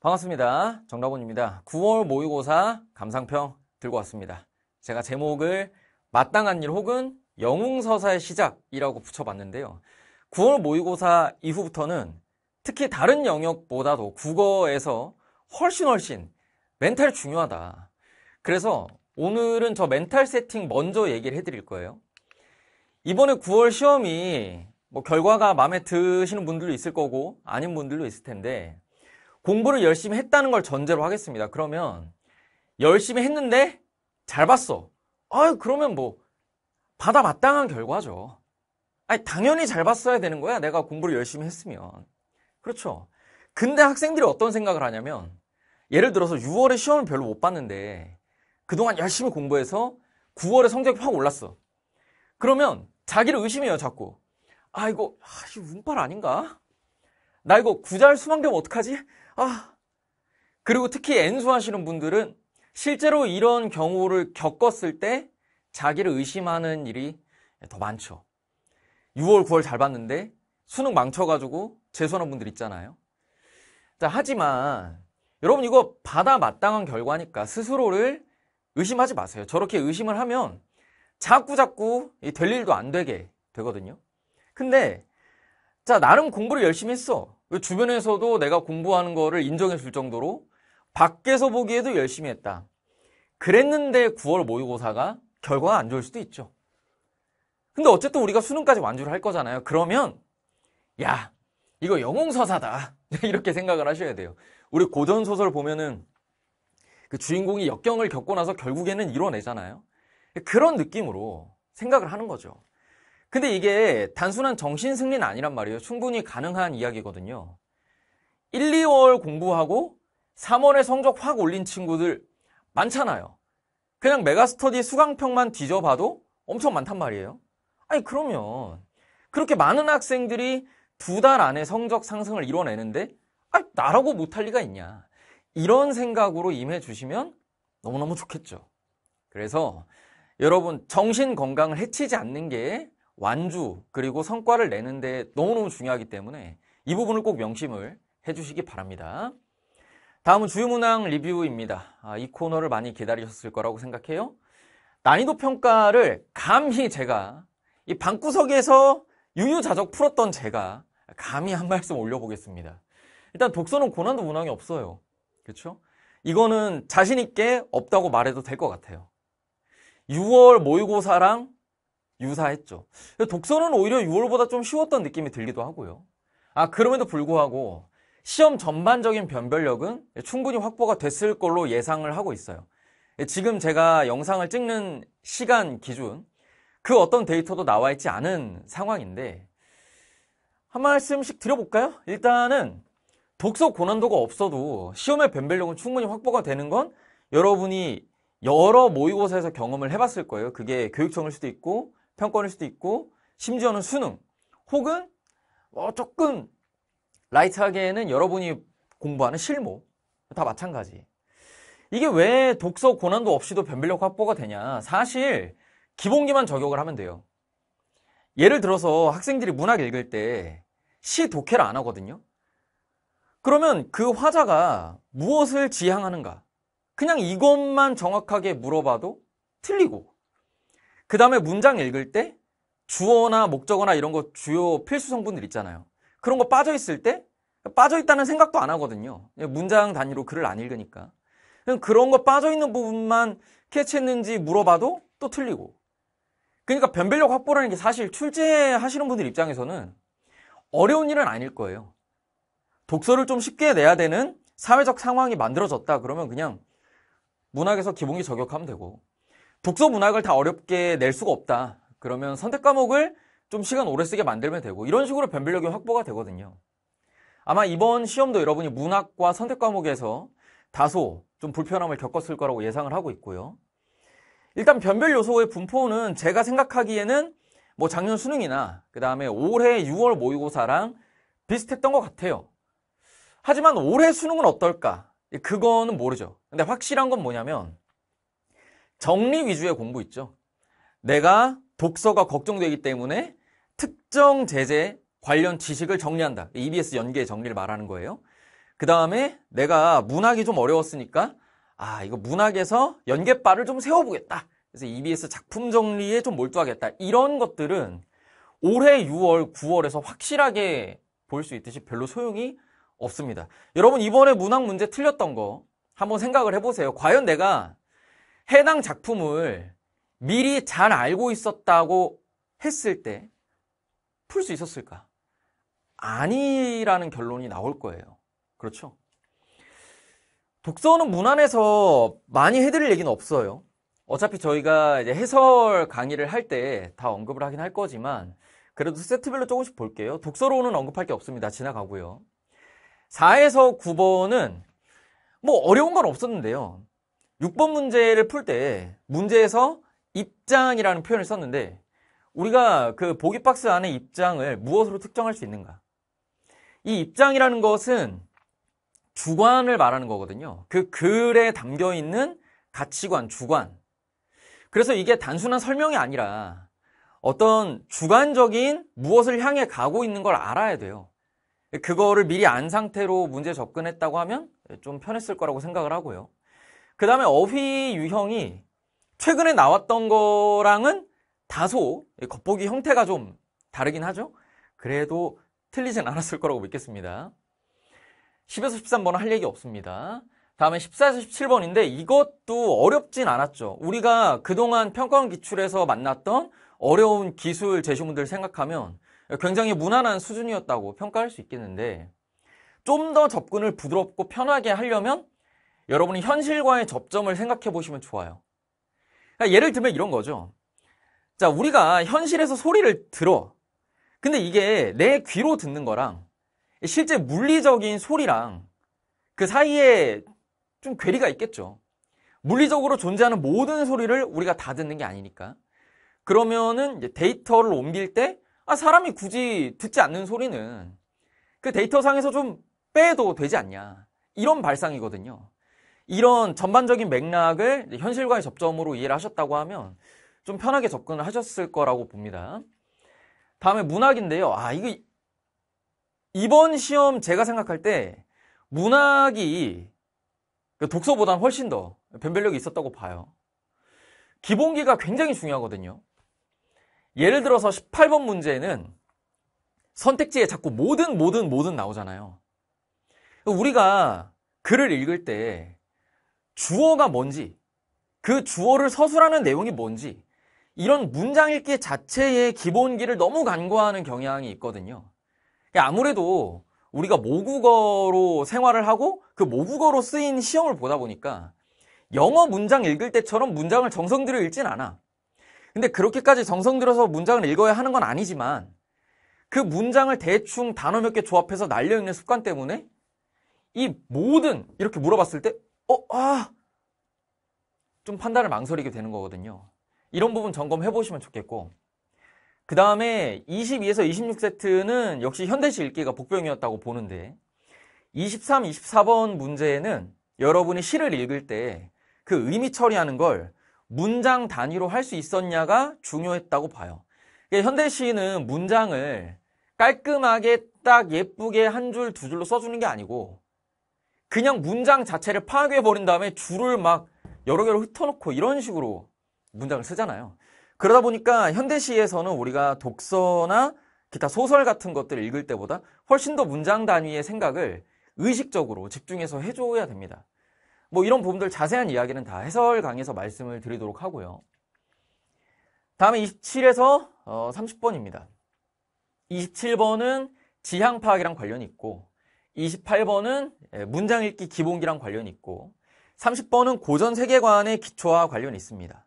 반갑습니다. 정답원입니다. 9월 모의고사 감상평 들고 왔습니다. 제가 제목을 마땅한 일 혹은 영웅서사의 시작이라고 붙여봤는데요. 9월 모의고사 이후부터는 특히 다른 영역보다도 국어에서 훨씬 멘탈이 중요하다. 그래서 오늘은 저 멘탈 세팅 먼저 얘기를 해드릴 거예요. 이번에 9월 시험이 결과가 마음에 드시는 분들도 있을 거고 아닌 분들도 있을 텐데 공부를 열심히 했다는 걸 전제로 하겠습니다. 그러면 열심히 했는데 잘 봤어. 그러면 받아 마땅한 결과죠. 당연히 잘 봤어야 되는 거야. 내가 공부를 열심히 했으면. 그렇죠. 근데 학생들이 어떤 생각을 하냐면 예를 들어서 6월에 시험을 별로 못 봤는데 그동안 열심히 공부해서 9월에 성적이 확 올랐어. 그러면 자기를 의심해요, 자꾸. 이거 운빨 아닌가? 나 이거 구잘 수만되면 어떡하지? 그리고 특히 N수 하시는 분들은 실제로 이런 경우를 겪었을 때 자기를 의심하는 일이 더 많죠. 6월, 9월 잘 봤는데 수능 망쳐가지고 재수하는 분들 있잖아요. 자, 하지만 여러분 이거 받아 마땅한 결과니까 스스로를 의심하지 마세요. 저렇게 의심을 하면 자꾸 될 일도 안 되게 되거든요. 근데 자, 나름 공부를 열심히 했어. 주변에서도 내가 공부하는 거를 인정해 줄 정도로 밖에서 보기에도 열심히 했다. 그랬는데 9월 모의고사가 결과가 안 좋을 수도 있죠. 근데 어쨌든 우리가 수능까지 완주를 할 거잖아요. 그러면 야, 이거 영웅서사다. 이렇게 생각을 하셔야 돼요. 우리 고전소설 보면은 그 주인공이 역경을 겪고 나서 결국에는 이뤄내잖아요. 그런 느낌으로 생각을 하는 거죠. 근데 이게 단순한 정신승리는 아니란 말이에요. 충분히 가능한 이야기거든요. 1, 2월 공부하고 3월에 성적 확 올린 친구들 많잖아요. 그냥 메가스터디 수강평만 뒤져봐도 엄청 많단 말이에요. 그러면 그렇게 많은 학생들이 2달 안에 성적 상승을 이뤄내는데 나라고 못할 리가 있냐. 이런 생각으로 임해주시면 너무너무 좋겠죠. 그래서 여러분 정신 건강을 해치지 않는 게 완주 그리고 성과를 내는데 너무너무 중요하기 때문에 이 부분을 꼭 명심을 해주시기 바랍니다. 다음은 주요문항 리뷰입니다. 이 코너를 많이 기다리셨을 거라고 생각해요. 난이도 평가를 감히 제가 이 방구석에서 유유자적 풀었던 제가 감히 한 말씀 올려보겠습니다. 일단 독서는 고난도 문항이 없어요. 그렇죠? 이거는 자신 있게 없다고 말해도 될 것 같아요. 6월 모의고사랑 유사했죠. 독서는 오히려 6월보다 좀 쉬웠던 느낌이 들기도 하고요. 그럼에도 불구하고 시험 전반적인 변별력은 충분히 확보가 됐을 걸로 예상을 하고 있어요. 지금 제가 영상을 찍는 시간 기준 그 어떤 데이터도 나와 있지 않은 상황인데 한 말씀씩 드려볼까요? 일단은 독서 고난도가 없어도 시험의 변별력은 충분히 확보가 되는 건 여러분이 여러 모의고사에서 경험을 해봤을 거예요. 그게 교육청일 수도 있고 평권일 수도 있고 심지어는 수능 혹은 조금 라이트하게는 여러분이 공부하는 실무 다 마찬가지. 이게 왜 독서 고난도 없이도 변별력 확보가 되냐. 사실 기본기만 저격을 하면 돼요. 예를 들어서 학생들이 문학 읽을 때 시 독해를 안 하거든요. 그러면 그 화자가 무엇을 지향하는가 그냥 이것만 정확하게 물어봐도 틀리고 그 다음에 문장 읽을 때 주어나 목적어나 이런 거 주요 필수 성분들 있잖아요. 그런 거 빠져있을 때 빠져있다는 생각도 안 하거든요. 문장 단위로 글을 안 읽으니까. 그런 거 빠져있는 부분만 캐치했는지 물어봐도 또 틀리고. 그러니까 변별력 확보라는 게 사실 출제하시는 분들 입장에서는 어려운 일은 아닐 거예요. 독서를 좀 쉽게 내야 되는 사회적 상황이 만들어졌다 그러면 그냥 문학에서 기본기 저격하면 되고 독서 문학을 다 어렵게 낼 수가 없다 그러면 선택 과목을 좀 시간 오래 쓰게 만들면 되고 이런 식으로 변별력이 확보가 되거든요. 아마 이번 시험도 여러분이 문학과 선택 과목에서 다소 좀 불편함을 겪었을 거라고 예상을 하고 있고요. 일단 변별 요소의 분포는 제가 생각하기에는 작년 수능이나 그 다음에 올해 6월 모의고사랑 비슷했던 것 같아요. 하지만 올해 수능은 어떨까? 그거는 모르죠. 근데 확실한 건 뭐냐면 정리 위주의 공부 있죠. 내가 독서가 걱정되기 때문에 특정 제재 관련 지식을 정리한다. EBS 연계 정리를 말하는 거예요. 그 다음에 내가 문학이 좀 어려웠으니까 이거 문학에서 연계바를 좀 세워보겠다. 그래서 EBS 작품 정리에 좀 몰두하겠다. 이런 것들은 올해 6월, 9월에서 확실하게 볼 수 있듯이 별로 소용이 없습니다. 여러분 이번에 문학 문제 틀렸던 거 한번 생각을 해보세요. 과연 내가 해당 작품을 미리 잘 알고 있었다고 했을 때 풀 수 있었을까? 아니라는 결론이 나올 거예요. 그렇죠? 독서는 문안에서 많이 해드릴 얘기는 없어요. 어차피 저희가 이제 해설 강의를 할 때 다 언급을 하긴 할 거지만 그래도 세트별로 조금씩 볼게요. 독서로는 언급할 게 없습니다. 지나가고요. 4에서 9번은 뭐 어려운 건 없었는데요. 6번 문제를 풀 때 문제에서 입장이라는 표현을 썼는데 우리가 그 보기 박스 안에 입장을 무엇으로 특정할 수 있는가? 이 입장이라는 것은 주관을 말하는 거거든요. 그 글에 담겨 있는 가치관, 주관. 그래서 이게 단순한 설명이 아니라 어떤 주관적인 무엇을 향해 가고 있는 걸 알아야 돼요. 그거를 미리 안 상태로 문제 접근했다고 하면 좀 편했을 거라고 생각을 하고요. 그 다음에 어휘 유형이 최근에 나왔던 거랑은 다소 겉보기 형태가 좀 다르긴 하죠. 그래도 틀리진 않았을 거라고 믿겠습니다. 10에서 13번은 할 얘기 없습니다. 다음에 14에서 17번인데 이것도 어렵진 않았죠. 우리가 그동안 평가원 기출에서 만났던 어려운 기술 제시문들 생각하면 굉장히 무난한 수준이었다고 평가할 수 있겠는데 좀 더 접근을 부드럽고 편하게 하려면 여러분이 현실과의 접점을 생각해 보시면 좋아요. 그러니까 예를 들면 이런 거죠. 자, 우리가 현실에서 소리를 들어. 근데 이게 내 귀로 듣는 거랑 실제 물리적인 소리랑 그 사이에 좀 괴리가 있겠죠. 물리적으로 존재하는 모든 소리를 우리가 다 듣는 게 아니니까. 그러면은 이제 데이터를 옮길 때 사람이 굳이 듣지 않는 소리는 그 데이터 상에서 좀 빼도 되지 않냐. 이런 발상이거든요. 이런 전반적인 맥락을 현실과의 접점으로 이해를 하셨다고 하면 좀 편하게 접근을 하셨을 거라고 봅니다. 다음에 문학인데요. 이거 이번 시험 제가 생각할 때 문학이 독서보다는 훨씬 더 변별력이 있었다고 봐요. 기본기가 굉장히 중요하거든요. 예를 들어서 18번 문제는 선택지에 자꾸 모든 나오잖아요. 우리가 글을 읽을 때 주어가 뭔지, 그 주어를 서술하는 내용이 뭔지 이런 문장 읽기 자체의 기본기를 너무 간과하는 경향이 있거든요. 아무래도 우리가 모국어로 생활을 하고 그 모국어로 쓰인 시험을 보다 보니까 영어 문장 읽을 때처럼 문장을 정성 들여 읽진 않아. 근데 그렇게까지 정성 들여서 문장을 읽어야 하는 건 아니지만 그 문장을 대충 단어 몇 개 조합해서 날려 읽는 습관 때문에 이 모든 이렇게 물어봤을 때 좀 판단을 망설이게 되는 거거든요. 이런 부분 점검해 보시면 좋겠고 그 다음에 22에서 26세트는 역시 현대시 읽기가 복병이었다고 보는데 23, 24번 문제에는 여러분이 시를 읽을 때 그 의미 처리하는 걸 문장 단위로 할 수 있었냐가 중요했다고 봐요. 현대시는 문장을 깔끔하게 딱 예쁘게 한 줄, 두 줄로 써주는 게 아니고 그냥 문장 자체를 파괴해버린 다음에 줄을 막 여러 개로 흩어놓고 이런 식으로 문장을 쓰잖아요. 그러다 보니까 현대시에서는 우리가 독서나 기타 소설 같은 것들을 읽을 때보다 훨씬 더 문장 단위의 생각을 의식적으로 집중해서 해줘야 됩니다. 뭐 이런 부분들 자세한 이야기는 다 해설 강의에서 말씀을 드리도록 하고요. 다음에 27에서 30번입니다. 27번은 지향 파악이랑 관련이 있고 28번은 문장 읽기 기본기랑 관련이 있고 30번은 고전 세계관의 기초와 관련이 있습니다.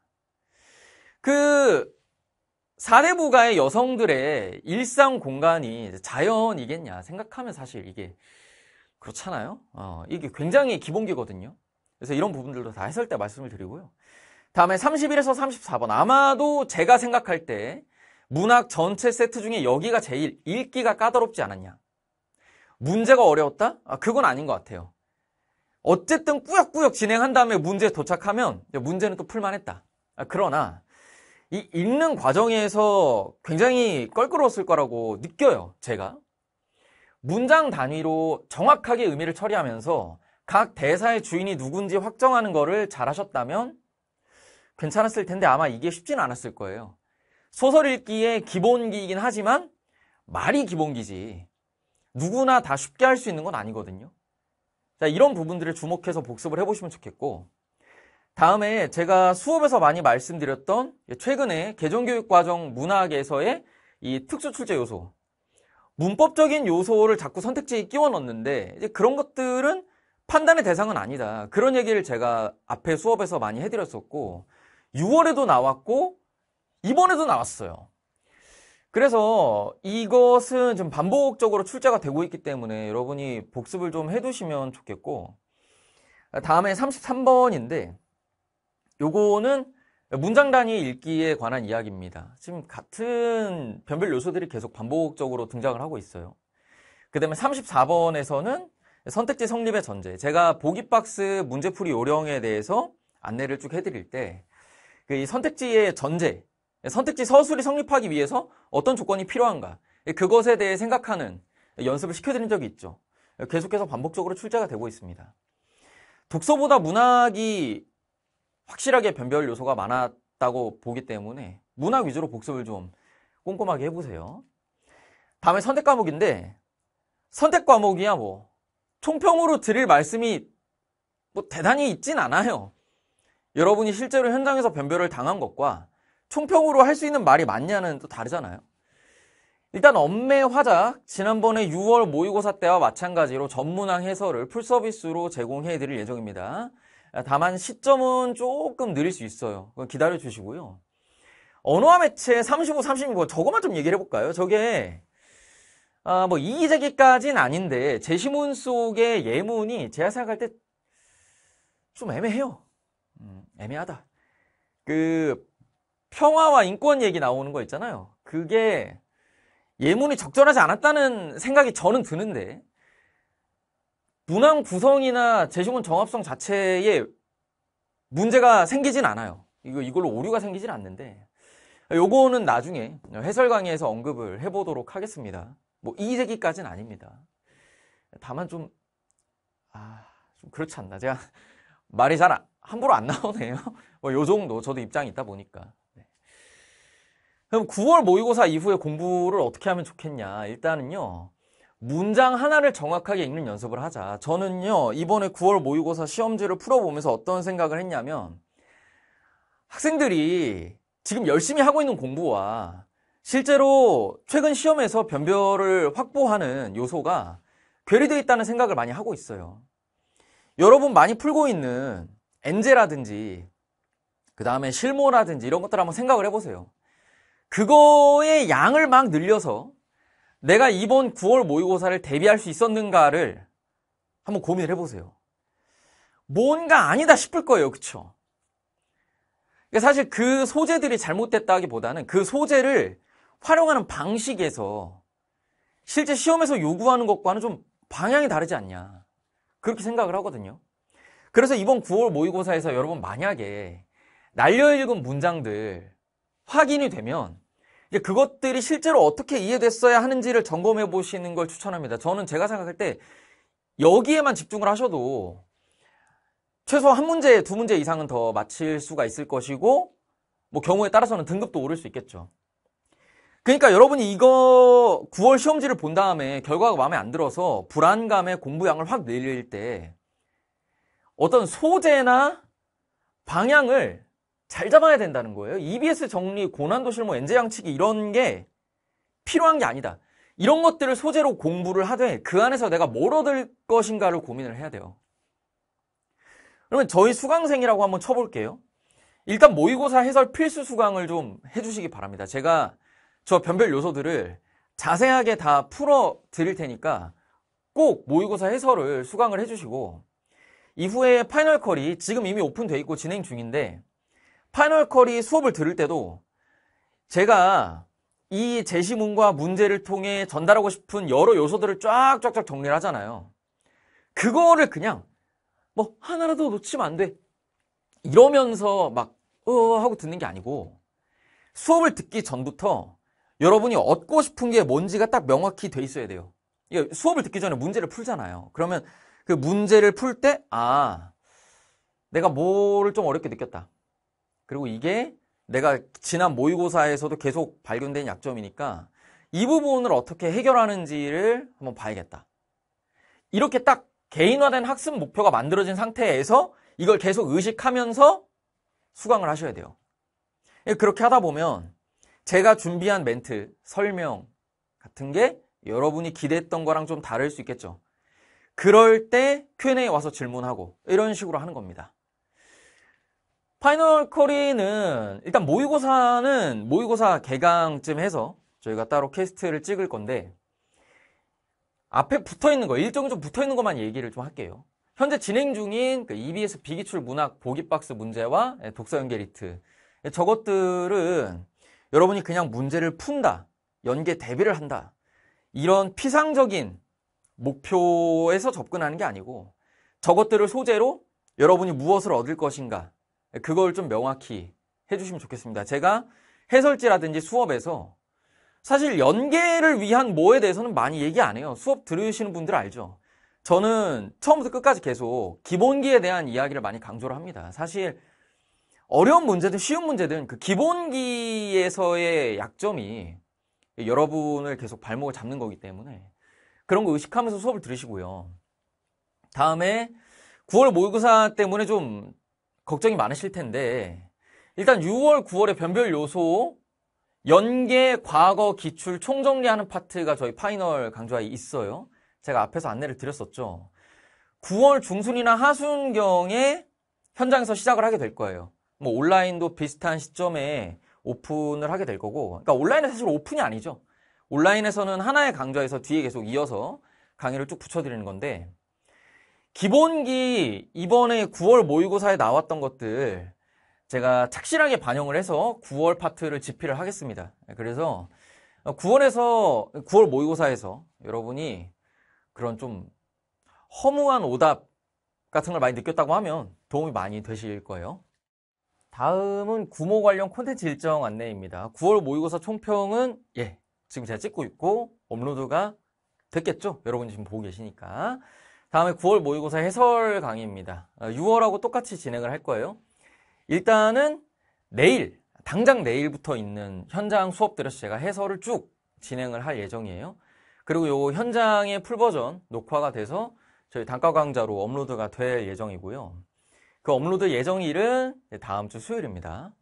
그 사대부가의 여성들의 일상 공간이 자연이겠냐 생각하면 사실 이게 그렇잖아요. 이게 굉장히 기본기거든요. 그래서 이런 부분들도 다 해설 때 말씀을 드리고요. 다음에 31에서 34번 아마도 제가 생각할 때 문학 전체 세트 중에 여기가 제일 읽기가 까다롭지 않았냐. 문제가 어려웠다? 그건 아닌 것 같아요. 어쨌든 꾸역꾸역 진행한 다음에 문제에 도착하면 문제는 또 풀만했다. 그러나 이 읽는 과정에서 굉장히 껄끄러웠을 거라고 느껴요, 제가. 문장 단위로 정확하게 의미를 처리하면서 각 대사의 주인이 누군지 확정하는 거를 잘하셨다면 괜찮았을 텐데 아마 이게 쉽지는 않았을 거예요. 소설 읽기의 기본기이긴 하지만 말이 기본기지 누구나 다 쉽게 할 수 있는 건 아니거든요. 자, 이런 부분들을 주목해서 복습을 해보시면 좋겠고, 다음에 제가 수업에서 많이 말씀드렸던 최근에 개정교육과정 문학에서의 이 특수출제 요소, 문법적인 요소를 자꾸 선택지에 끼워 넣는데 이제 그런 것들은 판단의 대상은 아니다. 그런 얘기를 제가 앞에 수업에서 많이 해드렸었고 6월에도 나왔고 이번에도 나왔어요. 그래서 이것은 좀 반복적으로 출제가 되고 있기 때문에 여러분이 복습을 좀 해두시면 좋겠고, 다음에 33번인데 요거는 문장 단위 읽기에 관한 이야기입니다. 지금 같은 변별 요소들이 계속 반복적으로 등장을 하고 있어요. 그 다음에 34번에서는 선택지 성립의 전제. 제가 보기박스 문제풀이 요령에 대해서 안내를 쭉 해드릴 때 이 선택지의 전제, 선택지 서술이 성립하기 위해서 어떤 조건이 필요한가, 그것에 대해 생각하는 연습을 시켜드린 적이 있죠. 계속해서 반복적으로 출제가 되고 있습니다. 독서보다 문학이 확실하게 변별 요소가 많았다고 보기 때문에 문학 위주로 복습을 좀 꼼꼼하게 해보세요. 다음에 선택 과목인데, 선택 과목이야 뭐 총평으로 드릴 말씀이 뭐 대단히 있진 않아요. 여러분이 실제로 현장에서 변별을 당한 것과 총평으로 할 수 있는 말이 맞냐는 또 다르잖아요. 일단 엄매 화작, 지난번에 6월 모의고사 때와 마찬가지로 전문항 해설을 풀서비스로 제공해 드릴 예정입니다. 다만 시점은 조금 느릴 수 있어요. 기다려 주시고요. 언어와 매체 35, 36, 저거만 좀 얘기를 해볼까요? 저게 뭐 이의제기까지는 아닌데 제시문 속의 예문이 제가 생각할 때 좀 애매해요. 애매하다. 그 평화와 인권 얘기 나오는 거 있잖아요. 그게 예문이 적절하지 않았다는 생각이 저는 드는데, 문항 구성이나 제시문 정합성 자체에 문제가 생기진 않아요. 이걸로 오류가 생기진 않는데, 요거는 나중에 해설 강의에서 언급을 해보도록 하겠습니다. 뭐 이의제기까지는 아닙니다. 다만 좀 그렇지 않나. 제가 말이 잘 함부로 안 나오네요. 뭐 요 정도 저도 입장이 있다 보니까. 그럼 9월 모의고사 이후에 공부를 어떻게 하면 좋겠냐. 일단은요, 문장 하나를 정확하게 읽는 연습을 하자. 저는요, 이번에 9월 모의고사 시험지를 풀어보면서 어떤 생각을 했냐면, 학생들이 지금 열심히 하고 있는 공부와 실제로 최근 시험에서 변별을 확보하는 요소가 괴리되어 있다는 생각을 많이 하고 있어요. 여러분 많이 풀고 있는 엔제라든지 그 다음에 실모라든지 이런 것들 한번 생각을 해보세요. 그거의 양을 막 늘려서 내가 이번 9월 모의고사를 대비할 수 있었는가를 한번 고민을 해보세요. 뭔가 아니다 싶을 거예요. 그쵸? 사실 그 소재들이 잘못됐다기보다는 그 소재를 활용하는 방식에서 실제 시험에서 요구하는 것과는 좀 방향이 다르지 않냐, 그렇게 생각을 하거든요. 그래서 이번 9월 모의고사에서 여러분 만약에 날려 읽은 문장들 확인이 되면 이제 그것들이 실제로 어떻게 이해됐어야 하는지를 점검해 보시는 걸 추천합니다. 저는 제가 생각할 때 여기에만 집중을 하셔도 최소 한 문제, 두 문제 이상은 더 맞힐 수가 있을 것이고, 뭐 경우에 따라서는 등급도 오를 수 있겠죠. 그러니까 여러분이 이거 9월 시험지를 본 다음에 결과가 마음에 안 들어서 불안감에 공부량을 확 늘릴 때 어떤 소재나 방향을 잘 잡아야 된다는 거예요. EBS 정리, 고난도 실무, 엔제 양치기 이런 게 필요한 게 아니다. 이런 것들을 소재로 공부를 하되 그 안에서 내가 뭘 얻을 것인가를 고민을 해야 돼요. 그러면 저희 수강생이라고 한번 쳐볼게요. 일단 모의고사 해설 필수 수강을 좀 해주시기 바랍니다. 제가 저 변별 요소들을 자세하게 다 풀어 드릴 테니까 꼭 모의고사 해설을 수강을 해주시고, 이후에 파이널 컬이 지금 이미 오픈돼 있고 진행 중인데, 파이널 컬이 수업을 들을 때도 제가 이 제시문과 문제를 통해 전달하고 싶은 여러 요소들을 쫙쫙쫙 정리를 하잖아요. 그거를 그냥 뭐 하나라도 놓치면 안 돼 이러면서 막 하고 듣는 게 아니고, 수업을 듣기 전부터 여러분이 얻고 싶은 게 뭔지가 딱 명확히 돼 있어야 돼요. 이게 수업을 듣기 전에 문제를 풀잖아요. 그러면 그 문제를 풀 때, 내가 뭐를 좀 어렵게 느꼈다. 그리고 이게 내가 지난 모의고사에서도 계속 발견된 약점이니까 이 부분을 어떻게 해결하는지를 한번 봐야겠다. 이렇게 딱 개인화된 학습 목표가 만들어진 상태에서 이걸 계속 의식하면서 수강을 하셔야 돼요. 그렇게 하다 보면 제가 준비한 멘트, 설명 같은 게 여러분이 기대했던 거랑 좀 다를 수 있겠죠. 그럴 때 Q&A 와서 질문하고 이런 식으로 하는 겁니다. 파이널 쿼리는 일단 모의고사 개강쯤 해서 저희가 따로 캐스트를 찍을 건데 앞에 붙어있는 거, 일정이 좀 붙어있는 것만 얘기를 좀 할게요. 현재 진행 중인 EBS 비기출 문학 보기박스 문제와 독서 연계 리트, 저것들은 여러분이 그냥 문제를 푼다, 연계 대비를 한다, 이런 피상적인 목표에서 접근하는 게 아니고 저것들을 소재로 여러분이 무엇을 얻을 것인가, 그걸 좀 명확히 해주시면 좋겠습니다. 제가 해설지라든지 수업에서 사실 연계를 위한 뭐에 대해서는 많이 얘기 안 해요. 수업 들으시는 분들 알죠? 저는 처음부터 끝까지 계속 기본기에 대한 이야기를 많이 강조를 합니다. 사실 어려운 문제든 쉬운 문제든 그 기본기에서의 약점이 여러분을 계속 발목을 잡는 거기 때문에 그런 거 의식하면서 수업을 들으시고요. 다음에 9월 모의고사 때문에 좀 걱정이 많으실 텐데 일단 6월, 9월의 변별 요소 연계, 과거, 기출 총정리하는 파트가 저희 파이널 강좌에 있어요. 제가 앞에서 안내를 드렸었죠. 9월 중순이나 하순경에 현장에서 시작을 하게 될 거예요. 뭐 온라인도 비슷한 시점에 오픈을 하게 될 거고, 그러니까 온라인은 사실 오픈이 아니죠. 온라인에서는 하나의 강좌에서 뒤에 계속 이어서 강의를 쭉 붙여드리는 건데, 기본기 이번에 9월 모의고사에 나왔던 것들 제가 착실하게 반영을 해서 9월 파트를 집필을 하겠습니다. 그래서 9월 모의고사에서 여러분이 그런 좀 허무한 오답 같은 걸 많이 느꼈다고 하면 도움이 많이 되실 거예요. 다음은 구모 관련 콘텐츠 일정 안내입니다. 9월 모의고사 총평은 지금 제가 찍고 있고 업로드가 됐겠죠? 여러분이 지금 보고 계시니까. 다음에 9월 모의고사 해설 강의입니다. 6월하고 똑같이 진행을 할 거예요. 일단은 당장 내일부터 있는 현장 수업들에서 제가 해설을 쭉 진행을 할 예정이에요. 그리고 요 현장의 풀버전 녹화가 돼서 저희 단과 강좌로 업로드가 될 예정이고요. 그 업로드 예정일은 다음 주 수요일입니다.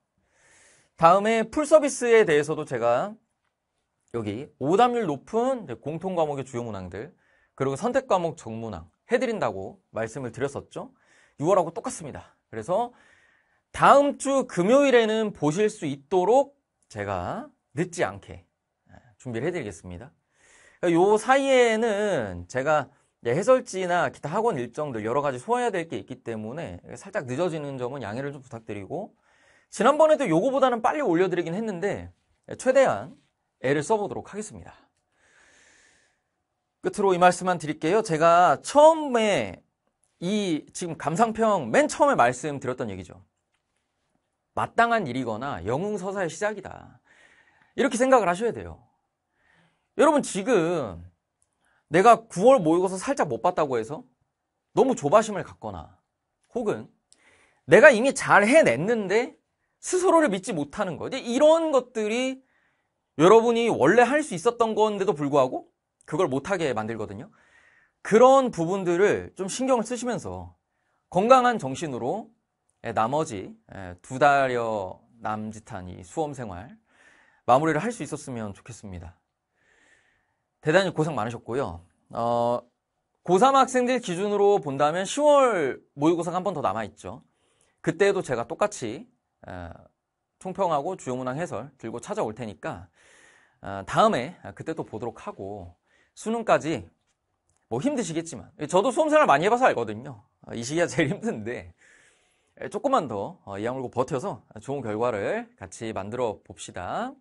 다음에 풀서비스에 대해서도 제가 여기 오답률 높은 공통 과목의 주요 문항들 그리고 선택 과목 정문항 해드린다고 말씀을 드렸었죠. 6월하고 똑같습니다. 그래서 다음 주 금요일에는 보실 수 있도록 제가 늦지 않게 준비를 해드리겠습니다. 요 사이에는 제가 해설지나 기타 학원 일정들 여러 가지 소화해야 될 게 있기 때문에 살짝 늦어지는 점은 양해를 좀 부탁드리고, 지난번에도 요거보다는 빨리 올려드리긴 했는데 최대한 애를 써보도록 하겠습니다. 끝으로 이 말씀만 드릴게요. 제가 처음에 지금 감상평 맨 처음에 말씀드렸던 얘기죠. 마땅한 일이거나 영웅서사의 시작이다. 이렇게 생각을 하셔야 돼요. 여러분 지금 내가 9월 모의고사 살짝 못 봤다고 해서 너무 조바심을 갖거나 혹은 내가 이미 잘 해냈는데 스스로를 믿지 못하는 거, 이런 것들이 여러분이 원래 할 수 있었던 건데도 불구하고 그걸 못하게 만들거든요. 그런 부분들을 좀 신경을 쓰시면서 건강한 정신으로 나머지 2달여 남짓한 이 수험생활 마무리를 할 수 있었으면 좋겠습니다. 대단히 고생 많으셨고요. 고3 학생들 기준으로 본다면 10월 모의고사가 한 번 더 남아있죠. 그때도 제가 똑같이 총평하고 주요 문항 해설 들고 찾아올 테니까 다음에 그때 또 보도록 하고, 수능까지 뭐 힘드시겠지만 저도 수험생활 많이 해봐서 알거든요. 이 시기가 제일 힘든데 조금만 더 이 악물고 버텨서 좋은 결과를 같이 만들어 봅시다.